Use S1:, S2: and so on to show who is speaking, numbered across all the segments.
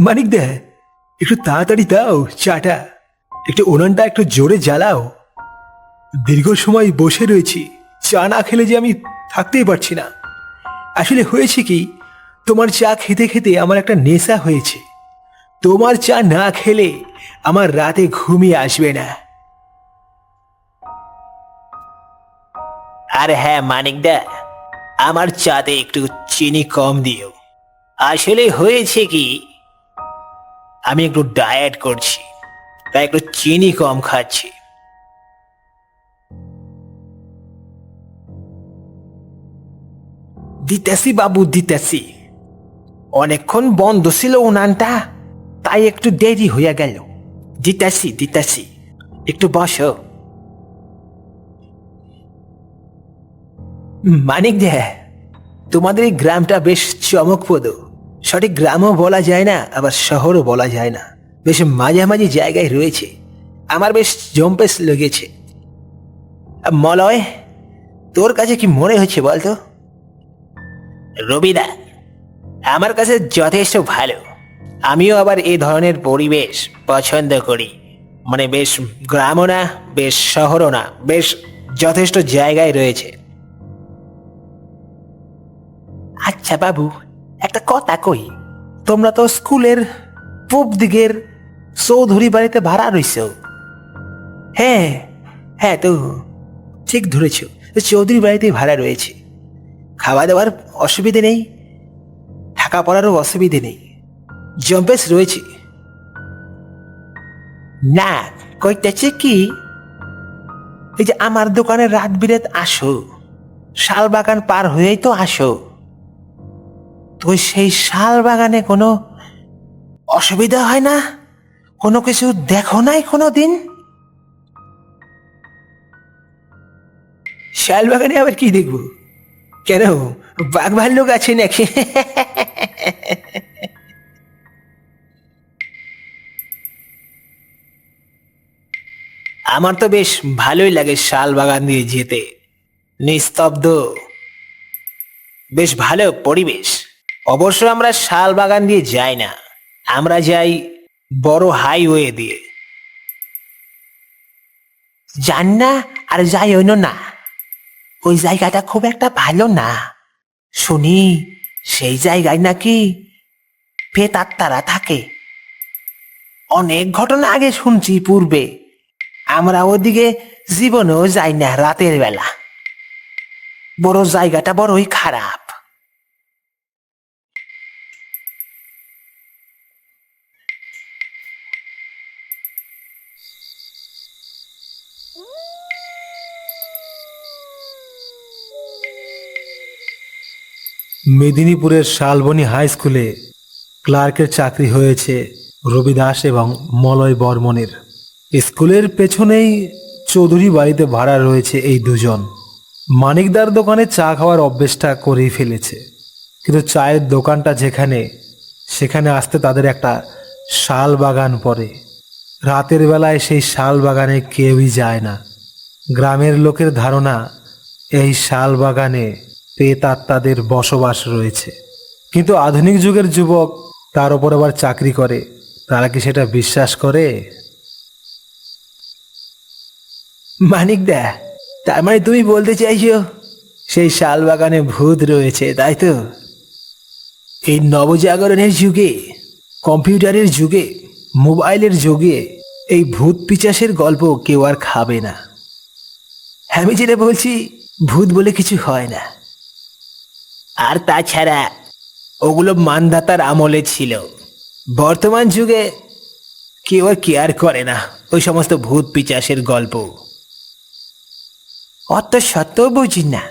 S1: মানিক দে, একটু তাড়াতাড়ি দাও চাটা। একটু উনানটা একটু জোরে জ্বালাও। দীর্ঘ সময় বসে রয়েছি, চা না খেলে যে আমি থাকতেই পারছি না। আসলে হয়েছে কি, তোমার চা খেতে খেতে আমার একটা নেশা হয়েছে। তোমার চা না খেলে আমার রাতে ঘুমিয়ে আসবে না।
S2: আর হ্যাঁ মানিকদা, আমার চাতে একটু চিনি কম দিও। আসলে হয়েছে কি, আমি একটু ডায়েট করছি, তাই একটু চিনি কম খাচ্ছি।
S1: দিতেছি বাবু, দিতেছি। অনেকক্ষণ বন্ধ ছিল উনানটা, তাই একটু দেরি হয়ে গেল। দিতেছি দিতেছি, একটু বসো। মানিক দে, তোমাদের এই গ্রামটা বেশ চমকপ্রদ। সঠিক গ্রামও বলা যায় না, আবার শহরও বলা যায় না, বেশ মাঝামাঝি জায়গায় রয়েছে। আমার বেশ জম্পেস লেগেছে। মলয়, তোর কাছে কি মনে হচ্ছে বলতো?
S2: রবিদা, আমার কাছে যথেষ্ট ভালো। আমিও আবার এই ধরনের পরিবেশ পছন্দ করি। মানে বেশ গ্রামও না, বেশ শহরও না, বেশ যথেষ্ট জায়গায় রয়েছে।
S1: আচ্ছা বাবু, একটা কথা কই, তোমরা তো স্কুলের পূব দিকের চৌধুরী বাড়িতে ভাড়া রইছ। হ্যাঁ হ্যাঁ, তো ঠিক ধরেছ, চৌধুরী বাড়িতে ভাড়া রয়েছে। খাওয়া দাওয়ার অসুবিধে নেই, থাকা পড়ারও অসুবিধে নেই, জম্পেস রয়েছে। না, কইতেছে কি, এই যে আমার দোকানে রাত বিরেত আসো, শাল বাগান পার হয়েই তো আসো, তো সেই শাল বাগানে কোনো অসুবিধা হয় না? কোনো কিছু দেখো নাই কোনো দিন? শাল বাগানে আবার কি দেখবো? কেন, বাঘ ভাল্লুক আছে নাকি?
S2: আমার তো বেশ ভালোই লাগে শাল বাগান দিয়ে যেতে। নিস্তব্ধ, বেশ ভালো পরিবেশ। অবশ্য আমরা শাল বাগান দিয়ে যাই না, আমরা যাই বড় হাইওয়ে দিয়ে।
S1: জান না, আর যাই হইল না, ওই জায়গাটা খুব একটা ভালো না। শুনি সেই জায়গায় নাকি প্রেতাত্মারা থাকে। অনেক ঘটনা আগে শুনছি পূর্বে। আমরা ওদিকে জীবনেও যাই না রাতের বেলা। বড় জায়গাটা বড়ই খারাপ।
S3: মেদিনীপুরের শালবনী হাই স্কুলে ক্লার্কের চাকরি হয়েছে রবি দাস এবং মলয় বর্মনের। স্কুলের পেছনেই চৌধুরী বাড়িতে ভাড়া রয়েছে এই দুজন। মানিকদার দোকানে চা খাওয়ার অভ্যেসটা করেই ফেলেছে, কিন্তু চায়ের দোকানটা যেখানে, সেখানে আসতে তাদের একটা শাল বাগান পড়ে। রাতের বেলায় সেই শাল বাগানে কেউই যায় না। গ্রামের লোকের ধারণা এই শাল বাগানে প্রেতাত্মাদের বসবাস রয়েছে। কিন্তু আধুনিক যুগের যুবক তার উপর আবার চাকরি করে, তারা কি সেটা বিশ্বাস করে?
S1: মানিক দা, তার মানে তুমি বলতে চাইছো সেই শাল বাগানে ভূত রয়েছে, তাই তো? এই নবজাগরণের যুগে, কম্পিউটারের যুগে, মোবাইলের যুগে এই ভূত পিচাসের গল্প কেউ আর খাবে না। আমি যেটা বলছি, ভূত বলে কিছু হয় না।
S2: আর তাছাড়া ওগুলো মানধাতার আমলে ছিল।
S1: বর্তমান যুগে কেউ আর কেয়ার করে না ওই সমস্ত ভূত পিচাসের গল্প। অত শত বুঝি না,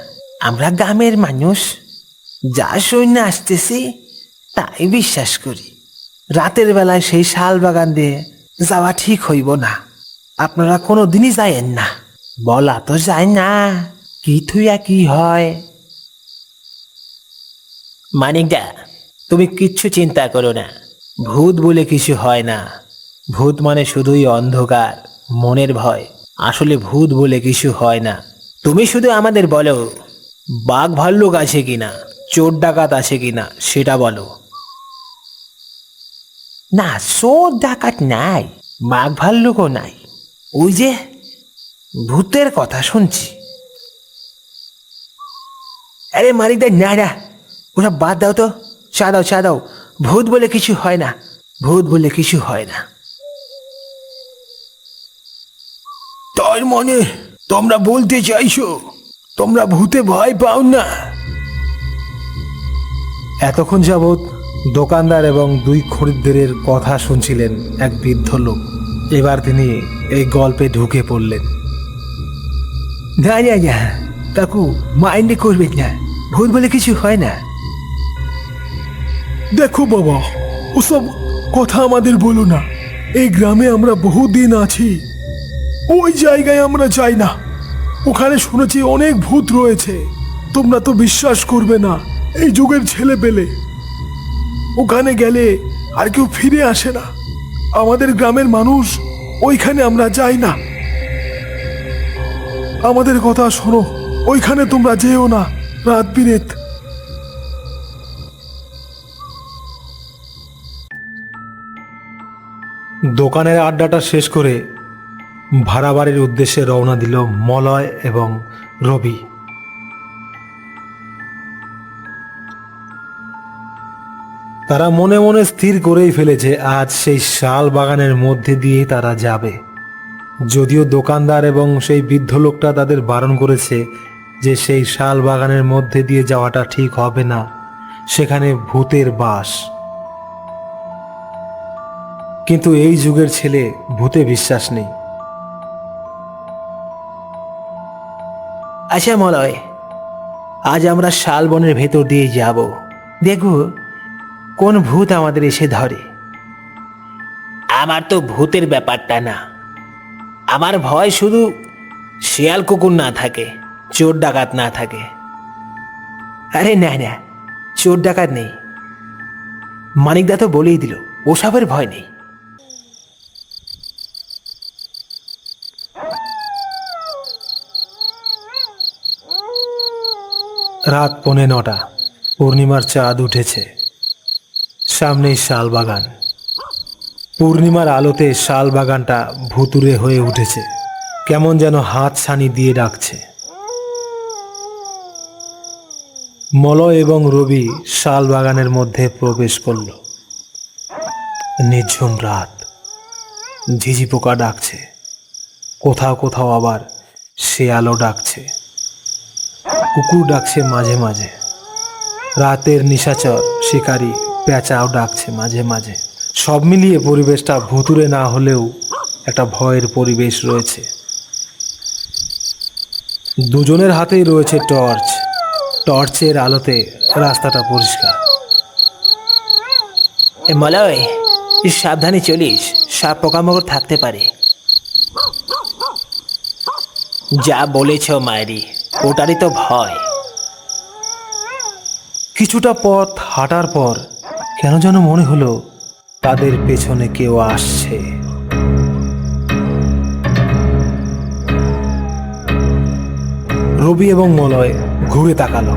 S1: আমরা গ্রামের মানুষ, যা সৈন্য আসতেছি তাই বিশ্বাস করি। রাতের বেলায় সেই শাল বাগান দিয়ে যাওয়া ঠিক হইব না। আপনারা কোনো দিনই যায়েন না, বলা তো যায় না কি থুইয়া কি হয়।
S2: মানিকদা, তুমি কিচ্ছু চিন্তা করো না, ভূত বলে কিছু হয় না। ভূত মানে শুধুই অন্ধকার, মনের ভয়। আসলে ভূত বলে কিছু হয় না। তুমি শুধু আমাদের বলো, বাঘ ভাল্লুক আছে কিনা, চোর ডাকাত আছে কিনা, সেটা বলো।
S1: না, চোর ডাকাত নাই, বাঘ ভাল্লুকও নাই। ওই যে ভূতের কথা শুনছি। আরে মালিকদা, না না, ওসব বাদ দাও তো, চা দাও, চা দাও। ভূত বলে কিছু হয় না, ভূত বলে কিছু হয় না। তার মানে তোমরা বলতে চাইছো তোমরা ভূতে ভয় পাও না?
S3: এতক্ষণ যাবৎ দোকানদার এবং দুই খরিদ্দারের কথা শুনছিলেন এক বৃদ্ধ লোক। এবার তিনি এই গল্পে ঢুকে পড়লেন।
S1: না না না কাকু, মাইন্ডে করবেন না, ভূত বলে কিছু হয় না।
S4: দেখো বাবা, ওসব কথা আমাদের বলো না। এই গ্রামে আমরা বহুদিন আছি, ওই জায়গায় আমরা যাই না। ওখানে শুনেছি অনেক ভূত রয়েছে। তোমরা তো বিশ্বাস করবে না, এই যুগের ছেলে পেলে ওখানে গেলে আর কেউ ফিরে আসে না। আমাদের গ্রামের মানুষ ওইখানে আমরা যাই না। আমাদের কথা শোনো, ওইখানে তোমরা যেও না রাত বিরেত।
S3: দোকানের আড্ডাটা শেষ করে ভাড়া বাড়ির উদ্দেশ্যে রওনা দিল মলয় এবং রবি। তারা মনে মনে স্থির করেই ফেলেছে আজ সেই শাল বাগানের মধ্যে দিয়ে তারা যাবে। যদিও দোকানদার এবং সেই বৃদ্ধ লোকটা তাদের বারণ করেছে যে সেই শাল বাগানের মধ্যে দিয়ে যাওয়াটা ঠিক হবে না, সেখানে ভূতের বাস। কিন্তু এই যুগের ছেলে ভূতে বিশ্বাস নেই।
S1: আচ্ছা মলয়, আজ আমরা শালবনের ভেতর দিয়ে যাব, দেখো কোন ভূত আমাদের এসে ধরে। আমার তো ভূতের ব্যাপারটা না, আমার ভয় শুধু শিয়াল কুকুর না থাকে, চোর ডাকাত না থাকে। আরে না না, চোর ডাকাত নেই, মানিকদা তো বলেই দিল ওসবের ভয় নেই।
S3: রাত 9:45, পূর্ণিমার চাঁদ উঠেছে। সামনেই শাল বাগান। পূর্ণিমার আলোতে শাল বাগানটা ভুতুড়ে হয়ে উঠেছে, কেমন যেন হাত ছানি দিয়ে ডাকছে। মলয় এবং রবি শাল বাগানের মধ্যে প্রবেশ করল। নিঝুম রাত, ঝিঝি পোকা ডাকছে, কোথাও কোথাও আবার শেয়ালও ডাকছে, কুকুর ডাকছে মাঝে মাঝে, রাতের নিশাচর শিকারী পেঁচাও ডাকছে মাঝে মাঝে। সব মিলিয়ে পরিবেশটা ভুতুড়ে না হলেও একটা ভয়ের পরিবেশ রয়েছে। দুজনের হাতেই রয়েছে টর্চ। টর্চের আলোতে রাস্তাটা পরিষ্কার।
S1: এ মলয়, সাবধানে চলিস, সাপ পোকামাকড় থাকতে পারে। যা বলেছ মায়েরি, ওটারই তো ভয়।
S3: কিছুটা পথ হাঁটার পর কেন যেন মনে হলো তাদের পেছনে কেউ আসছে। রবি এবং মলয় ঘুরে তাকালো,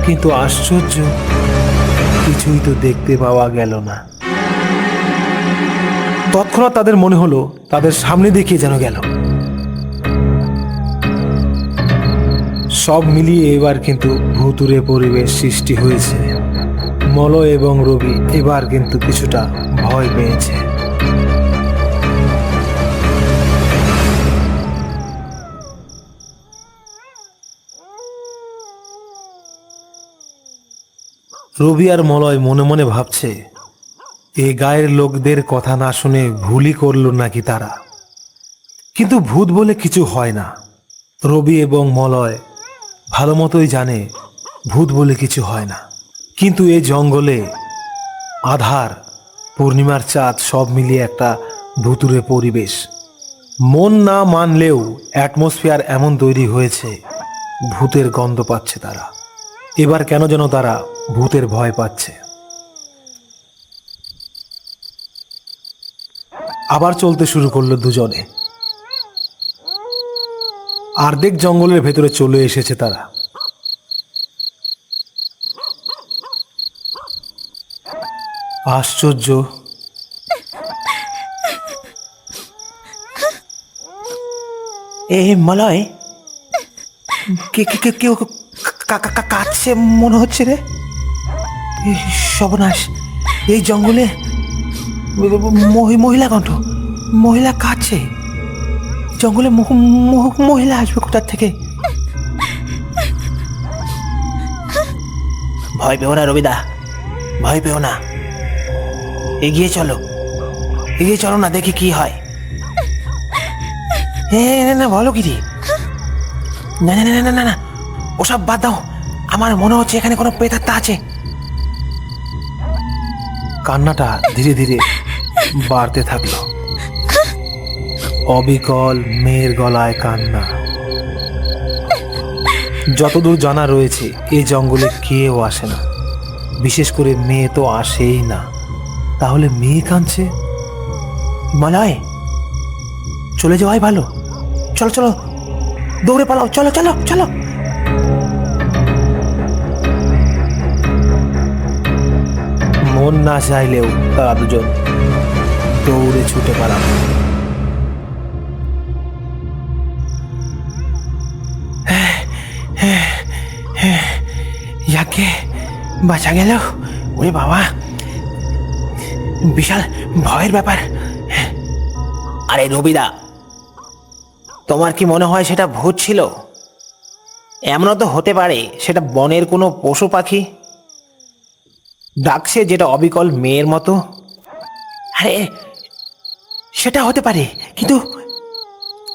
S3: কিন্তু আশ্চর্য, কিছুই তো দেখতে পাওয়া গেল না। তৎক্ষণাৎ তাদের মনে হলো তাদের সামনে দেখিয়ে যেন গেল। সব মিলিয়ে এবার কিন্তু ভুতুড়ে পরিবেশ সৃষ্টি হয়েছে। মলয় এবং রবি এবার কিন্তু কিছুটা ভয় পেয়েছে। রবি আর মলয় মনে মনে ভাবছে, এ গায়ের লোকদের কথা না শুনে ভুলই করলো নাকি তারা। কিন্তু ভূত বলে কিছু হয় না। রবি এবং মলয় ভালো মতোই জানে ভূত বলে কিছু হয় না। কিন্তু এই জঙ্গলে আধার, পূর্ণিমার চাঁদ সব মিলিয়ে একটা ভুতুড়ে পরিবেশ। মন না মানলেও অ্যাটমসফিয়ার এমন তৈরি হয়েছে, ভূতের গন্ধ পাচ্ছে তারা। এবার কেন যেন তারা ভূতের ভয় পাচ্ছে। আবার চলতে শুরু করলো দুজনে। অর্ধেক জঙ্গলের ভেতরে চলে এসেছে তারা। আশ্চর্য,
S1: এ মলয়, কেউ কাঁদছে মনে হচ্ছে রে। এ সর্বনাশ, এই জঙ্গলে মহিলা কণ্ঠ, মহিলা কাঁদছে। জঙ্গলে মহিলা আসবে কোথার থেকে? ভয় পেও না রবিদা, ভয় পেও না, এগিয়ে চলো, এগিয়ে চলো না, দেখি কি হয়। না না, বলো কি রে? না না না না না না, ওসব বাদ দাও, আমার মনে হচ্ছে এখানে কোনো প্রেতাত্মা আছে।
S3: কান্নাটা ধীরে ধীরে বাড়তে থাকলো। অবিকল মেয়ের গলায় কান্না। যতদূর জানা রয়েছে এই জঙ্গলে কেউ আসে না, বিশেষ করে মেয়ে তো আসেই না। তাহলে মেয়ে কাঁদছে?
S1: মলয়, চলে যাওয়াই ভালো। চলো চলো, দৌড়ে পালাও, চলো চলো চলো।
S3: মন না চাইলেও তারা দুজন দৌড়ে ছুটে পালালো।
S1: ইয়াকে বাঁচা গেল। ওরে বাবা, বিশাল ভয়ের ব্যাপার। আরে রবিদা, তোমার কি মনে হয় সেটা ভূত ছিল? এমনও তো হতে পারে সেটা বনের কোনো পশু পাখি ডাকছে, যেটা অবিকল মেয়ের মতো। আরে সেটা হতে পারে, কিন্তু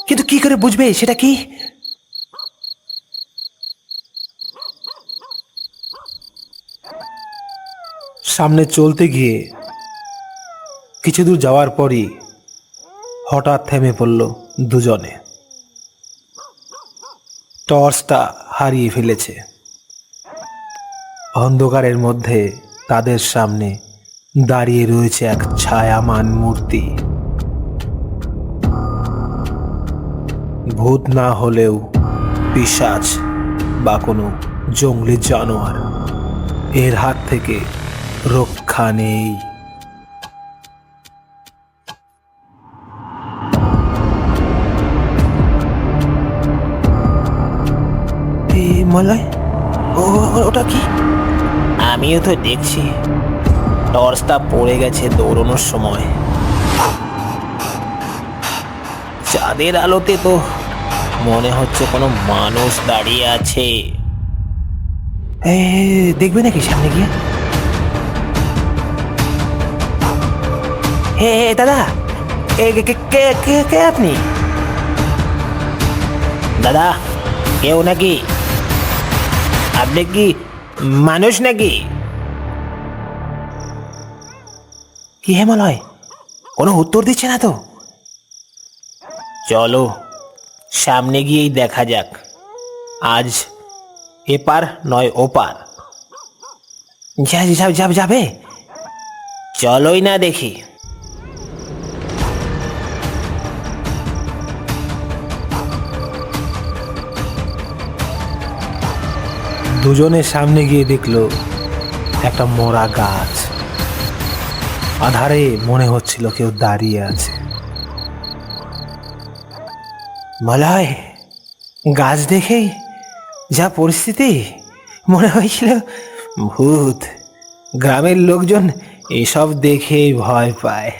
S1: কিন্তু কি করে বুঝবে সেটা কি?
S3: সামনে চলতে গিয়ে কিছু দূর যাওয়ার পরই হঠাৎ থেমে পড়ল দুজনে। টর্চটা হারিয়ে ফেলেছে। অন্ধকারের মধ্যে তাদের সামনে দাঁড়িয়ে রয়েছে এক ছায়ামান মূর্তি। ভূত না হলেও পিশাচ বা কোনো জঙ্গলি জানোয়ার, এর হাত থেকে রক্ষা নেই।
S1: মলয়, ওটা কি? আমিও তো দেখছি, টর্চটা পড়ে গেছে দৌড়ানোর সময়। চাঁদের আলোতে তো মনে হচ্ছে কোনো মানুষ দাঁড়িয়ে আছে। দেখবে নাকি সামনে গিয়ে? হে দাদা, কে আপনি? দাদা, কেউ নাকি? আপনি কি মানুষ নাকি? কি হে মলয়, কোনো উত্তর দিচ্ছে না তো। চলো সামনে গিয়েই দেখা যাক, আজ এপার নয় ওপার। যাবে, চলোই না দেখি।
S3: দুজনের সামনে গিয়ে দেখলো একটা মরা গাছ। আধারে মনে হচ্ছিল কেউ দাঁড়িয়ে আছে।
S1: মলয়, গাছ দেখেই যা পরিস্থিতি, মনে হয়েছিল ভূত। গ্রামের লোকজন এসব দেখেই ভয় পায়।